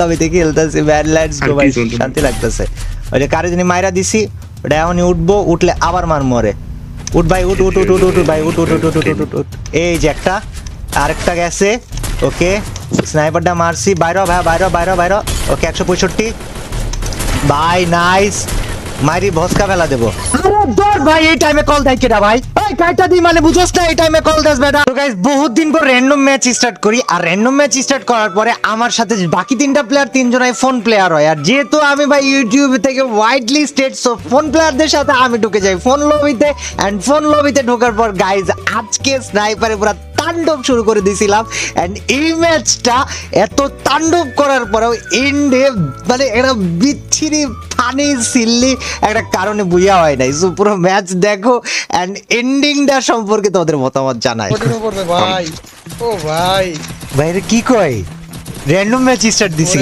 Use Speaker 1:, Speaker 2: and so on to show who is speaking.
Speaker 1: লবিতে খেলতেছি man, let's go ভাই, শান্তি লাগতেছে। ওই যে কারে জানি মাইরা দিছি, ওটা এখনই উঠবো, উঠলে আবার মার মরে। উঠ ভাই, উঠ উঠ উঠ উঠ উঠ ভাই, উঠ উঠ উঠ উঠ উঠ উঠ উঠ। এই যে একটা, আরেকটা গেছে। ওকে, স্নাইপারটা মারছি, বাইরো ভাই, বাইরো বাইরো বাইরো। ওকে 165 ভাই, নাইস। মারি ভস্কা ফেলা দেবো। ভাই এই টাইমে কল দেয় কেডা ভাই? ওই কাইটা দি মানে বুঝছস না, এই টাইমে কল দেস বেটা। তো গাইস বহুত দিন পর র‍্যান্ডম ম্যাচ স্টার্ট করি, আর র‍্যান্ডম ম্যাচ স্টার্ট করার পরে আমার সাথে বাকি তিনটা প্লেয়ার, তিনজনাই ফোন প্লেয়ার হয়। আর যেহেতু আমি ভাই ইউটিউব থেকে ওয়াইড লিস্টেড, সো ফোন প্লেয়ারদের সাথে আমি ঢুকে যাই ফোন লবিতে। এন্ড ফোন লবিতে ঢোকার পর গাইস আজকে স্নাইপারে পুরো তাণ্ডব শুরু করে দিয়েছিলাম। এন্ড এই ম্যাচটা এত তাণ্ডব করার পরেও এন্ডে মানে একটা বিচ্ছিরি ফানি সিল্লি একটা কারণে বুঝা হয় নাই। সো পুরো ম্যাচ দেখো এন্ড এন্ডিংটা সম্পর্কে তোমাদের মতামত জানাই।
Speaker 2: ভাই ও ভাই
Speaker 1: ভাই এটা কি কয়? র‍্যান্ডম ম্যাচ স্টার্ট দিছি।